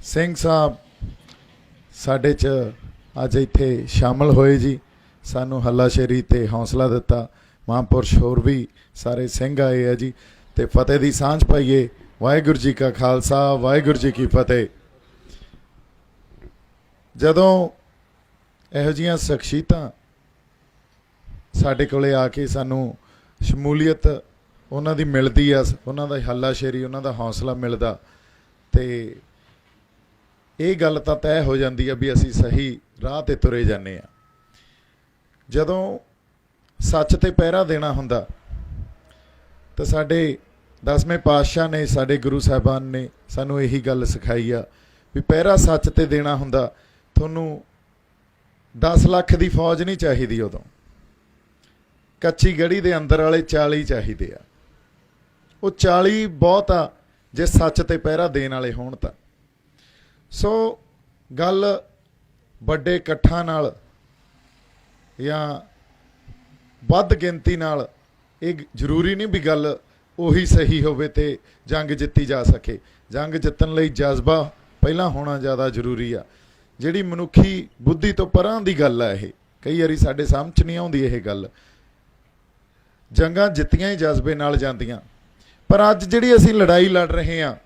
ਸਿੰਘ ਸਾਹਿਬ ਸਾਡੇ 'ਚ ਅੱਜ ਇੱਥੇ शामिल होए जी। सानू हल्लाशेरी ते हौसला दिता। महापुरुष होर भी सारे सिंह आए है जी। ते फतेह दी सांझ पाईए। वाहिगुरू जी का खालसा वाहिगुरू जी की फतेह। जदों इहो जिहियां शख्सियतां साडे कोले आके सानू शमूलीयत उन्हां दी मिलदी आ, उन्हां दा हल्लाशेरी उन्हां दा हौसला मिलदा ते ਇਹ ਗੱਲ ਤਾਂ ਤੈਅ ਹੋ ਜਾਂਦੀ ਆ ਵੀ ਅਸੀਂ ਸਹੀ ਰਾਹ 'ਤੇ ਤੁਰੇ ਜਾਂਦੇ ਹਾਂ। ਜਦੋਂ ਸੱਚ 'ਤੇ ਪਹਿਰਾ ਦੇਣਾ ਹੁੰਦਾ ਤਾਂ ਸਾਡੇ 10ਵੇਂ ਪਾਤਸ਼ਾਹ ਨੇ, ਸਾਡੇ ਗੁਰੂ ਸਾਹਿਬਾਨ ਨੇ ਸਾਨੂੰ ਇਹੀ ਗੱਲ ਸਿਖਾਈ ਆ ਵੀ ਪਹਿਰਾ ਸੱਚ 'ਤੇ ਦੇਣਾ ਹੁੰਦਾ। ਤੁਹਾਨੂੰ 10 ਲੱਖ ਦੀ ਫੌਜ ਨਹੀਂ ਚਾਹੀਦੀ, ਉਦੋਂ ਕੱਚੀ ਗੜੀ ਦੇ ਅੰਦਰ ਵਾਲੇ 40 ਚਾਹੀਦੇ ਆ। ਉਹ 40 ਬਹੁਤ ਆ ਜੇ ਸੱਚ 'ਤੇ ਪਹਿਰਾ ਦੇਣ ਵਾਲੇ ਹੋਣ ਤਾਂ। सो गल बड़े इकट्ठा नाल या वध गिनती नाल ये जरूरी नहीं भी गल उही सही होवे ते जंग जित्ती जा सके। जंग जितन लई जज्बा पहला होना ज़्यादा जरूरी आ। जिहड़ी मनुखी बुद्धि तो परां दी गल है, कई वारी साडे समझ नहीं आउंदी ये गल। जंगां जित्तियां ही जज्बे नाल जांदियां, पर अज जिहड़ी असीं लड़ाई लड़ रहे हैं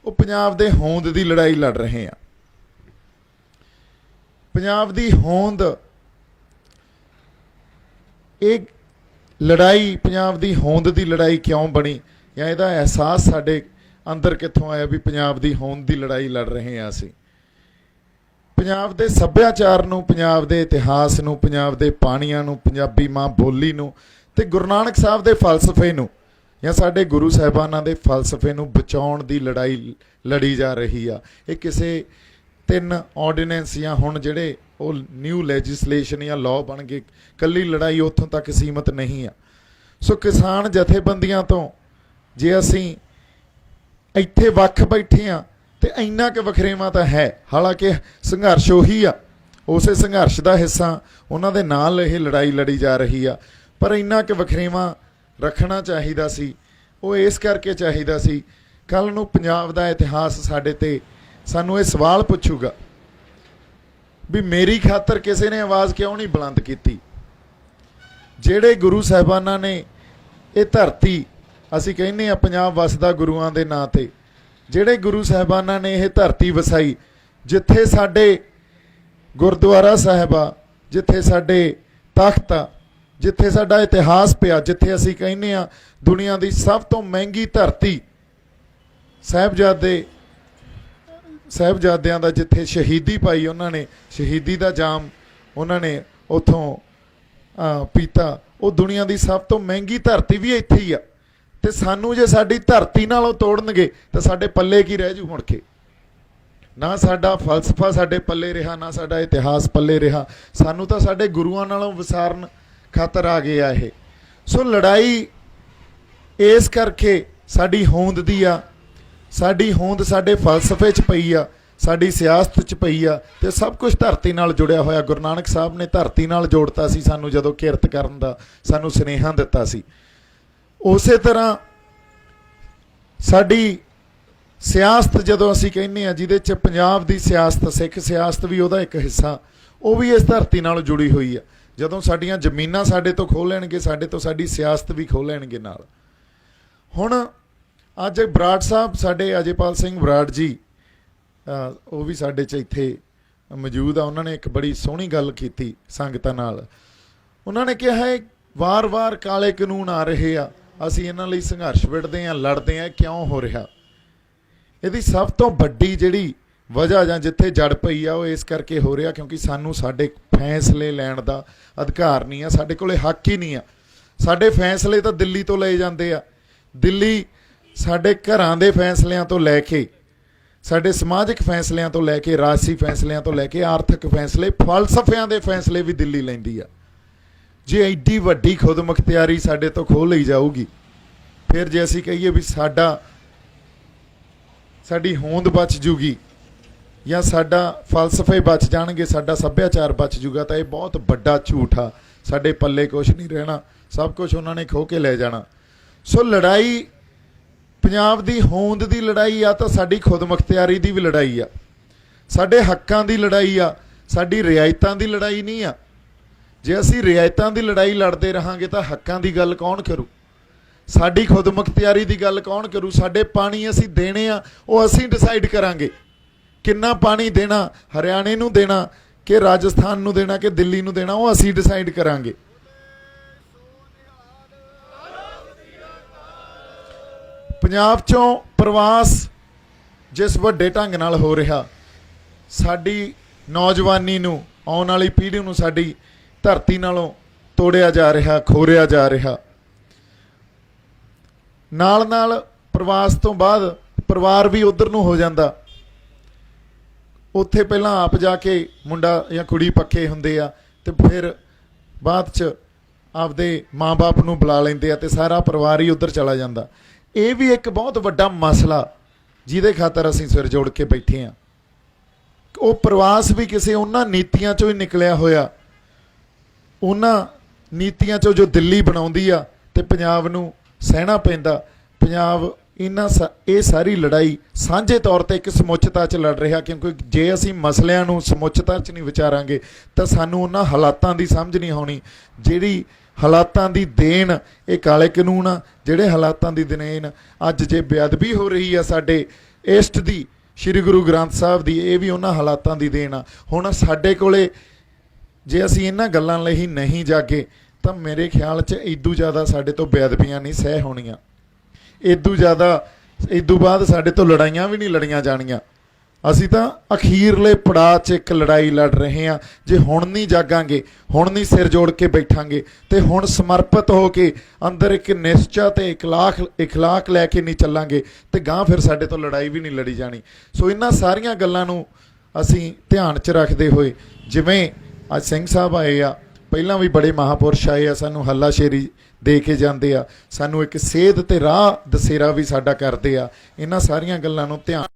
वो पंजाब दे होंद दी लड़ाई लड़ रहे हैं। पंजाब दी होंद एक लड़ाई, पंजाब दी होंद दी लड़ाई क्यों बनी या इहदा एहसास साडे अंदर कित्थों आया भी पंजाब दी होंद दी लड़ाई लड़ रहे हैं असीं। पंजाब दे सभ्याचार नूं, पंजाब दे इतिहास नूं, पंजाब दे पाणियां नूं, पंजाबी मां बोली नूं ते गुरु नानक साहब दे फलसफे नूं या साडे गुरु साहिबानां दे फलसफे नूं बचाउण दी लड़ाई लड़ी जा रही आ। ये किसी 3 ऑर्डीनेंस या हुण जिहड़े वो न्यू लैजिसलेशन या लॉ बन गए, कल्ली लड़ाई उत्थों तक सीमित नहीं आ। सो किसान जथेबंदियां तो जे असीं इत्थे वख बैठे आ ते इन्ना कि वखरेवा तो है, हालांकि संघर्ष उही आ, उस संघर्ष का हिस्सा उन्हां दे नाल ये लड़ाई लड़ी जा रही आ। पर इन्ना कि वखरेवा रखना चाहिदा सी। वो इस करके चाहिदा सी कल नूं पंजाब दा इतिहास साडे ते सानूं ये सवाल पुछूगा भी मेरी खातर किसी ने आवाज़ क्यों नहीं बुलंद की। जिहड़े गुरु साहिबानां ने ये धरती असीं कहने आ पंजाब वसदा गुरुआं दे नां ते, जिहड़े गुरु साहिबानां ने यह धरती वसाई, जिथे साडे गुरुद्वारा साहिब आ, जिथे साडे तख्त आ, जिथे साडा इतिहास पिया, जिथे असीं कहने आ दुनिया की सब तो महंगी धरती, साहिबजादियां दा जिथे शहीदी पाई, उन्होंने शहीदी का जाम उन्होंने उतों पीता, वो दुनिया की सब तो महंगी धरती भी इत्थे ही आ। ते सानू जे साडी धरती नालों तोड़नगे तो साडे पल्ले की रह जू मुड़ के। ना साडा फलसफा साडे पल्ले रहा, ना साडा इतिहास पल्ले रहा। सानू तो साडे गुरुआं नालों विसारन खातर आ गया है। सो लड़ाई इस करके साडी होंद दी आ, साडी होंद साडे फलसफे च पई आ, साडी सियासत च पई आ ते सब कुछ धरती नाल जुड़िया होया। गुरु नानक साहब ने धरती नाल जोड़ता सी सानू, जदों किरत करन दा सानू सुनेहा दिता सी। उसे तरह साडी सियासत जदों असीं कहने आ जिहदे च पंजाब दी सियासत, सिख सियासत भी उहदा एक हिस्सा, वो भी इस धरती नाल जुड़ी हुई है। जदों साडियां जमीनां साडे तो खोह लैणगे, साडे तो साडी सियासत भी खोह लैणगे नाल। हुण अज बराड़ साहब साडे अजयपाल सिंह बराड़ जी वो भी साडे च इत्थे मौजूद आ। उन्होंने एक बड़ी सोहनी गल कीती संगतां नाल। उन्होंने कहा है वार वार काले कानून आ रहे आ, असीं इन्हां लई संघर्ष विड़दे आ, लड़दे आ, क्यों हो रहा? इहदी सब तो वड्डी जिहड़ी वजह जां जिथे जड़ पई आ, वो इस करके हो रहा क्योंकि सानू साडे फैसले लैण दा अधिकार नहीं आ, साडे कोले हक ही नहीं आ। साडे फैसले तो दिल्ली तो लए जांदे आ। दिल्ली साडे घरां दे फैसलियां तो लैके, साडे समाजिक फैसलियां तो लैके, राजसी फैसलियां तो लैके आर्थिक फैसले, फलसफियां दे फैसले भी दिल्ली लैंदी आ। जे एड्डी वड्डी खुद मुख्तियारी साडे तो खोह लई जाऊगी, फिर जे असीं कहीए भी साडी होंद बच जूगी या साडा फलसफे बच जाणगे, साडा सभ्याचार बच जूगा, तो यह बहुत बड़ा झूठ आ। साडे पल्ले कुछ नहीं रहना, सब कुछ उन्होंने खो के ले जाना। सो लड़ाई ਪੰਜਾਬ ਦੀ ਹੋਂਦ ਦੀ ਲੜਾਈ ਆ ਤਾਂ ਸਾਡੀ ਖੁਦਮੁਖਤਿਆਰੀ ਦੀ ਵੀ ਲੜਾਈ ਆ, ਸਾਡੇ ਹੱਕਾਂ ਦੀ ਲੜਾਈ ਆ, ਸਾਡੀ ਰਿਆਇਤਾਂ ਦੀ ਲੜਾਈ ਨਹੀਂ ਆ। ਜੇ ਅਸੀਂ ਰਿਆਇਤਾਂ ਦੀ ਲੜਾਈ ਲੜਦੇ ਰਹਾਂਗੇ ਤਾਂ ਹੱਕਾਂ ਦੀ ਗੱਲ ਕੌਣ ਕਰੂ, ਸਾਡੀ ਖੁਦਮੁਖਤਿਆਰੀ ਦੀ ਗੱਲ ਕੌਣ ਕਰੂ। ਸਾਡੇ ਪਾਣੀ ਅਸੀਂ ਦੇਣੇ ਆ, ਉਹ ਅਸੀਂ ਡਿਸਾਈਡ ਕਰਾਂਗੇ। ਕਿੰਨਾ ਪਾਣੀ ਦੇਣਾ, ਹਰਿਆਣੇ ਨੂੰ ਦੇਣਾ ਕਿ ਰਾਜਸਥਾਨ ਨੂੰ ਦੇਣਾ ਕਿ ਦਿੱਲੀ ਨੂੰ ਦੇਣਾ, ਉਹ ਅਸੀਂ ਡਿਸਾਈਡ ਕਰਾਂਗੇ। ਪੰਜਾਬ ਚੋਂ ਪ੍ਰਵਾਸ ਜਿਸ ਵੱਡੇ ਢੰਗ ਨਾਲ ਹੋ ਰਿਹਾ, ਸਾਡੀ ਨੌਜਵਾਨੀ ਨੂੰ, ਆਉਣ ਵਾਲੀ ਪੀੜ੍ਹੀ ਨੂੰ ਸਾਡੀ ਧਰਤੀ ਨਾਲੋਂ ਤੋੜਿਆ ਜਾ ਰਿਹਾ, ਖੋਰਿਆ ਜਾ ਰਿਹਾ। ਨਾਲ ਨਾਲ ਪ੍ਰਵਾਸ ਤੋਂ ਬਾਅਦ ਪਰਿਵਾਰ ਵੀ ਉਧਰ ਨੂੰ ਹੋ ਜਾਂਦਾ। ਉੱਥੇ ਪਹਿਲਾਂ ਆਪ ਜਾ ਕੇ ਮੁੰਡਾ ਜਾਂ ਕੁੜੀ ਪੱਕੇ ਹੁੰਦੇ ਆ ਤੇ ਫਿਰ ਬਾਅਦ 'ਚ ਆਪਦੇ ਮਾਂ-ਬਾਪ ਨੂੰ ਬੁਲਾ ਲੈਂਦੇ ਆ ਤੇ ਸਾਰਾ ਪਰਿਵਾਰ ਹੀ ਉੱਧਰ ਚਲਾ ਜਾਂਦਾ। ਇਹ ਵੀ ਇੱਕ ਬਹੁਤ ਵੱਡਾ ਮਸਲਾ ਜਿਹਦੇ ਖਾਤਰ ਅਸੀਂ ਸਿਰ ਜੋੜ ਕੇ ਬੈਠੇ ਹਾਂ। ਉਹ ਪ੍ਰਵਾਸ ਵੀ ਕਿਸੇ ਉਹਨਾਂ ਨੀਤੀਆਂ 'ਚੋਂ ਹੀ ਨਿਕਲਿਆ ਹੋਇਆ, ਉਹਨਾਂ ਨੀਤੀਆਂ 'ਚੋਂ ਜੋ ਦਿੱਲੀ ਬਣਾਉਂਦੀ ਆ ਤੇ ਪੰਜਾਬ ਨੂੰ ਸਹਿਣਾ ਪੈਂਦਾ। ਪੰਜਾਬ ਇਹ ਸਾਰੀ ਲੜਾਈ ਸਾਂਝੇ ਤੌਰ ਤੇ ਇੱਕ ਸਮੁੱਚਤਾ 'ਚ ਲੜ ਰਿਹਾ, ਕਿਉਂਕਿ ਜੇ ਅਸੀਂ ਮਸਲਿਆਂ ਨੂੰ ਸਮੁੱਚਤਾ 'ਚ ਨਹੀਂ ਵਿਚਾਰਾਂਗੇ ਤਾਂ ਸਾਨੂੰ ਉਹਨਾਂ ਹਾਲਾਤਾਂ ਦੀ ਸਮਝ ਨਹੀਂ ਆਉਣੀ। ਜਿਹੜੀ ਹਾਲਾਤਾਂ ਦੀ ਦੇਣ ਇਹ ਕਾਲੇ ਕਾਨੂੰਨ ਆ, ਜਿਹੜੇ ਹਾਲਾਤਾਂ ਦੀ ਦੇਣ ਅੱਜ ਜੇ ਬੇਅਦਬੀ ਹੋ ਰਹੀ ਆ ਸਾਡੇ ਇਸ਼ਟ ਦੀ, ਸ਼੍ਰੀ ਗੁਰੂ ਗ੍ਰੰਥ ਸਾਹਿਬ ਦੀ, ਇਹ ਵੀ ਉਹਨਾਂ ਹਾਲਾਤਾਂ ਦੀ ਦੇਣ ਆ। ਹੁਣ ਸਾਡੇ ਕੋਲੇ ਜੇ ਅਸੀਂ ਇਹਨਾਂ ਗੱਲਾਂ ਲਈ ਨਹੀਂ ਜਾਗੇ ਤਾਂ ਮੇਰੇ ਖਿਆਲ 'ਚ ਇਦੋਂ ਜ਼ਿਆਦਾ ਸਾਡੇ ਤੋਂ ਬੇਅਦਬੀਆਂ ਨਹੀਂ ਸਹਿ ਹੋਣੀਆਂ, ਇਦੋਂ ਬਾਅਦ ਸਾਡੇ ਤੋਂ ਲੜਾਈਆਂ ਵੀ ਨਹੀਂ ਲੜੀਆਂ ਜਾਣੀਆਂ। ਅਸੀਂ ਤਾਂ ਅਖੀਰਲੇ ਪੜਾਅ 'ਚ ਇੱਕ ਲੜਾਈ ਲੜ ਰਹੇ ਹਾਂ। ਜੇ ਹੁਣ ਨਹੀਂ ਜਾਗਾਂਗੇ, ਹੁਣ ਨਹੀਂ ਸਿਰ ਜੋੜ ਕੇ ਬੈਠਾਂਗੇ ਤੇ ਹੁਣ ਸਮਰਪਿਤ ਹੋ ਕੇ ਅੰਦਰ ਇੱਕ ਨਿਸ਼ਚਾ ਤੇ ਇਖਲਾਕ ਲੈ ਕੇ ਨਹੀਂ ਚੱਲਾਂਗੇ ਤੇ ਗਾਂ ਫਿਰ ਸਾਡੇ ਤੋਂ ਲੜਾਈ ਵੀ ਨਹੀਂ ਲੜੀ ਜਾਣੀ। ਸੋ ਇਹਨਾਂ ਸਾਰੀਆਂ ਗੱਲਾਂ ਨੂੰ ਅਸੀਂ ਧਿਆਨ 'ਚ ਰੱਖਦੇ ਹੋਏ, ਜਿਵੇਂ ਅੱਜ ਸਿੰਘ ਸਾਹਿਬ ਆਏ ਆ, ਪਹਿਲਾਂ ਵੀ ਬੜੇ ਮਹਾਂਪੁਰਸ਼ ਆਏ ਆ, ਸਾਨੂੰ ਹੱਲਾਸ਼ੇਰੀ ਦੇ ਕੇ ਜਾਂਦੇ ਆ, ਸਾਨੂੰ ਇੱਕ ਸੇਧ ਤੇ ਰਾਹ ਦਸੇਰਾ ਵੀ ਸਾਡਾ ਕਰਦੇ ਆ। ਇਹਨਾਂ ਸਾਰੀਆਂ ਗੱਲਾਂ ਨੂੰ ਧਿਆਨ